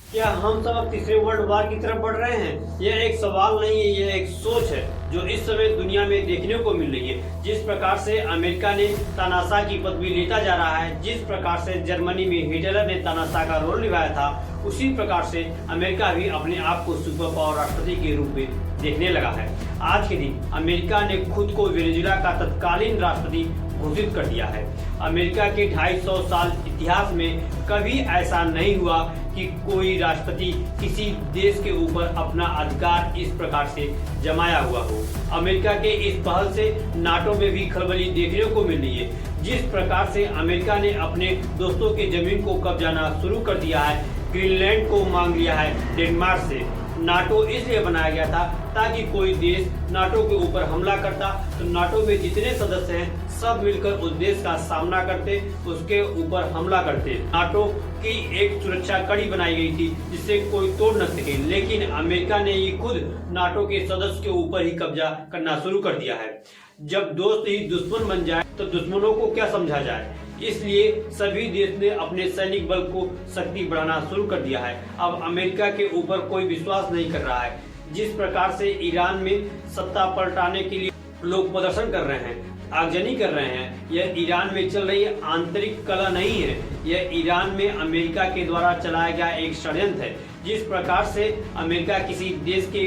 क्या हम सब अब तीसरे वर्ल्ड वार की तरफ बढ़ रहे हैं? यह एक सवाल नहीं है, यह एक सोच है जो इस समय दुनिया में देखने को मिल रही है। जिस प्रकार से अमेरिका ने तानाशाह की पदवी लेता जा रहा है, जिस प्रकार से जर्मनी में हिटलर ने तानाशाह का रोल निभाया था, उसी प्रकार से अमेरिका भी अपने आप को सुपर पावर राष्ट्रपति के रूप में देखने लगा है। आज के दिन अमेरिका ने खुद को वेनेजुएला का तत्कालीन राष्ट्रपति घोषित कर दिया है। अमेरिका के 250 साल इतिहास में कभी ऐसा नहीं हुआ कि कोई राष्ट्रपति किसी देश के ऊपर अपना अधिकार इस प्रकार से जमाया हुआ हो। अमेरिका के इस पहल से नाटो में भी खलबली देखने को मिल रही है। जिस प्रकार से अमेरिका ने अपने दोस्तों के जमीन को कब्जाना शुरू कर दिया है, ग्रीनलैंड को मांग लिया है डेनमार्क से। नाटो इसलिए बनाया गया था ताकि कोई देश नाटो के ऊपर हमला करता तो नाटो में जितने सदस्य हैं सब मिलकर उस देश का सामना करते, उसके ऊपर हमला करते। नाटो की एक सुरक्षा कड़ी बनाई गई थी जिससे कोई तोड़ न सके, लेकिन अमेरिका ने ये खुद नाटो के सदस्य के ऊपर ही कब्जा करना शुरू कर दिया है। जब दोस्त ही दुश्मन बन जाए तो दुश्मनों को क्या समझा जाए, इसलिए सभी देश ने अपने सैनिक बल को शक्ति बढ़ाना शुरू कर दिया है। अब अमेरिका के ऊपर कोई विश्वास नहीं कर रहा है। जिस प्रकार से ईरान में सत्ता पलटाने के लिए लोग प्रदर्शन कर रहे हैं, आगजनी कर रहे हैं, यह ईरान में चल रही आंतरिक कला नहीं है, यह ईरान में अमेरिका के द्वारा चलाया गया एक षड्यंत्र है। जिस प्रकार से अमेरिका किसी देश के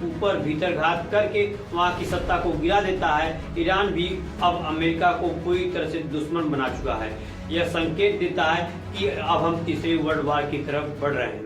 ऊपर भीतरघात करके वहां की सत्ता को गिरा देता है, ईरान भी अब अमेरिका को पूरी तरह से दुश्मन बना चुका है। यह संकेत देता है कि अब हम तीसरे वर्ल्ड वार की तरफ बढ़ रहे हैं।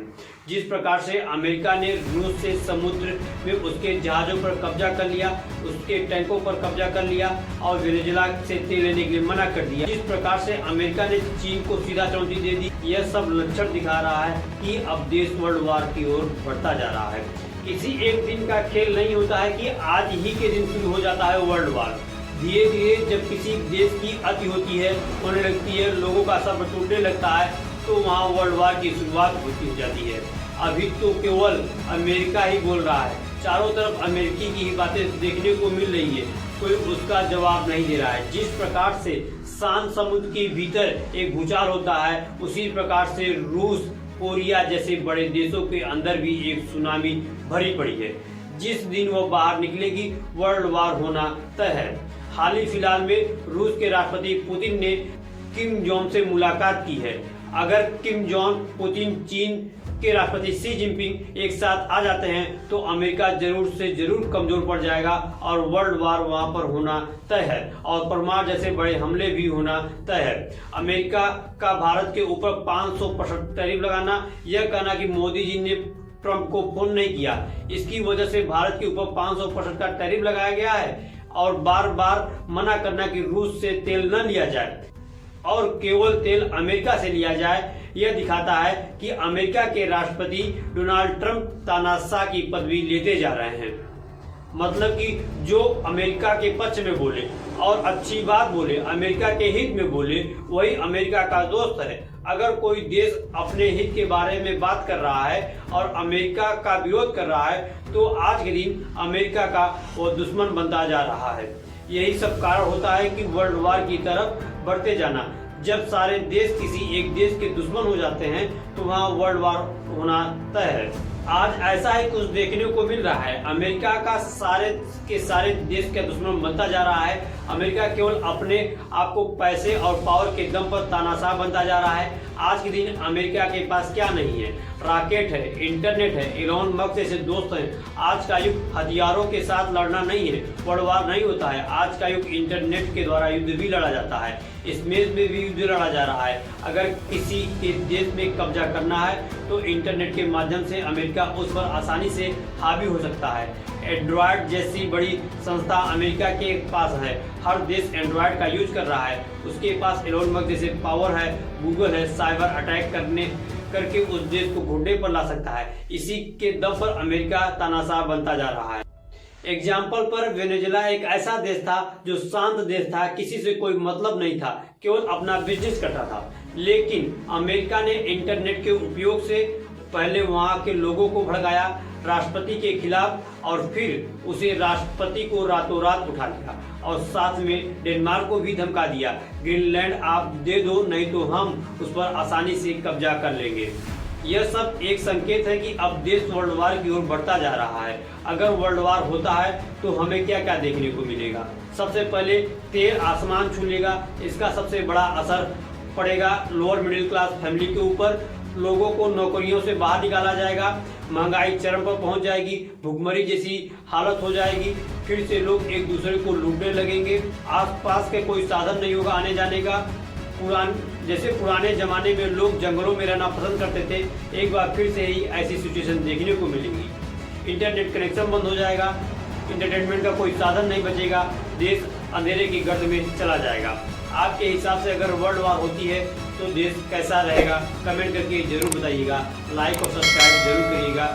जिस प्रकार से अमेरिका ने रूस से समुद्र में उसके जहाजों पर कब्जा कर लिया, उसके टैंकों पर कब्जा कर लिया और वेनेजुएला से तेल लेने के लिए मना कर दिया। जिस प्रकार से अमेरिका ने चीन को सीधा चुनौती दे दी, यह सब लक्षण दिखा रहा है कि अब देश वर्ल्ड वार की ओर बढ़ता जा रहा है। किसी एक दिन का खेल नहीं होता है कि आज ही के दिन शुरू हो जाता है वर्ल्ड वार। धीरे धीरे जब किसी देश की अति होती है, होने लगती है, लोगों का सब्र टूटने लगता है, तो वहाँ वर्ल्ड वार की शुरुआत होती हो जाती है। अभी तो केवल अमेरिका ही बोल रहा है, चारों तरफ अमेरिकी की ही बातें देखने को मिल रही है, कोई उसका जवाब नहीं दे रहा है। जिस प्रकार से शांत समुद्र के भीतर एक भूचाल होता है, उसी प्रकार से रूस, कोरिया जैसे बड़े देशों के अंदर भी एक सुनामी भरी पड़ी है। जिस दिन वह बाहर निकलेगी वर्ल्ड वार होना तय है। हाल ही फिलहाल में रूस के राष्ट्रपति पुतिन ने किम जोंग से मुलाकात की है। अगर किम जोंग, पुतिन, चीन के राष्ट्रपति शी जिनपिंग एक साथ आ जाते हैं तो अमेरिका जरूर से जरूर कमजोर पड़ जाएगा और वर्ल्ड वार वहां पर होना तय है और परमाणु जैसे बड़े हमले भी होना तय है। अमेरिका का भारत के ऊपर 500% टैरिफ लगाना, यह कहना कि मोदी जी ने ट्रंप को फोन नहीं किया, इसकी वजह से भारत के ऊपर 500% का टैरिफ लगाया गया है और बार बार मना करना कि रूस से तेल न लिया जाए और केवल तेल अमेरिका से लिया जाए, यह दिखाता है कि अमेरिका के राष्ट्रपति डोनाल्ड ट्रंप तानाशाह की पदवी लेते जा रहे हैं। मतलब कि जो अमेरिका के पक्ष में बोले और अच्छी बात बोले, अमेरिका के हित में बोले, वही अमेरिका का दोस्त है। अगर कोई देश अपने हित के बारे में बात कर रहा है और अमेरिका का विरोध कर रहा है तो आज के दिन अमेरिका का वो दुश्मन बनता जा रहा है। यही सब कारण होता है कि वर्ल्ड वार की तरफ बढ़ते जाना। जब सारे देश किसी एक देश के दुश्मन हो जाते हैं तो वहाँ वर्ल्ड वार होना तय है। आज ऐसा ही कुछ देखने को मिल रहा है। अमेरिका का सारे के सारे देश का दुश्मन बनता जा रहा है। अमेरिका केवल अपने आप को पैसे और पावर के दम पर तानाशाह बनता जा रहा है। आज के दिन अमेरिका के पास क्या नहीं है? रॉकेट है, इंटरनेट है, इलॉन मस्क जैसे दोस्त हैं। आज का युग हथियारों के साथ लड़ना नहीं है, वर्ल्ड वार नहीं होता है। आज का युग इंटरनेट के द्वारा युद्ध भी लड़ा जाता है, स्पेस में भी युद्ध लड़ा जा रहा है। अगर किसी के देश में कब्जा करना है तो इंटरनेट के माध्यम से अमेरिका उस पर आसानी से हावी हो सकता है। एंड्रॉयड जैसी बड़ी संस्था अमेरिका के पास है, हर देश एंड्रॉयड का यूज कर रहा है, उसके पास एलोन मस्क जैसे पावर है, गूगल है, साइबर अटैक करके उस देश को घुटने पर ला सकता है। इसी के दम पर अमेरिका तानाशाह बनता जा रहा है। एग्जाम्पल पर वेनेजुएला एक ऐसा देश था जो शांत देश था, किसी से कोई मतलब नहीं था, केवल अपना बिजनेस करता था। लेकिन अमेरिका ने इंटरनेट के उपयोग से पहले वहां के लोगों को भड़काया राष्ट्रपति के खिलाफ और फिर उसे राष्ट्रपति को रातों रात उठा लिया और साथ में डेनमार्क को भी धमका दिया, ग्रीनलैंड आप दे दो नहीं तो हम उस पर आसानी से कब्जा कर लेंगे। यह सब एक संकेत है कि अब देश वर्ल्ड वार की ओर बढ़ता जा रहा है। अगर वर्ल्ड वार होता है तो हमें क्या क्या देखने को मिलेगा? सबसे पहले तेल आसमान छू लेगा। इसका सबसे बड़ा असर पड़ेगा लोअर मिडिल क्लास फैमिली के ऊपर। लोगों को नौकरियों से बाहर निकाला जाएगा, महंगाई चरम पर पहुंच जाएगी, भुखमरी जैसी हालत हो जाएगी, फिर से लोग एक दूसरे को लूटने लगेंगे, आसपास के कोई साधन नहीं होगा आने जाने का। जैसे पुराने जमाने में लोग जंगलों में रहना पसंद करते थे, एक बार फिर से ही ऐसी सिचुएशन देखने को मिलेगी। इंटरनेट कनेक्शन बंद हो जाएगा, इंटरटेनमेंट का कोई साधन नहीं बचेगा, देश अंधेरे की गर्त में चला जाएगा। आपके हिसाब से अगर वर्ल्ड वार होती है तो देश कैसा रहेगा? कमेंट करके जरूर बताइएगा। लाइक और सब्सक्राइब जरूर करिएगा।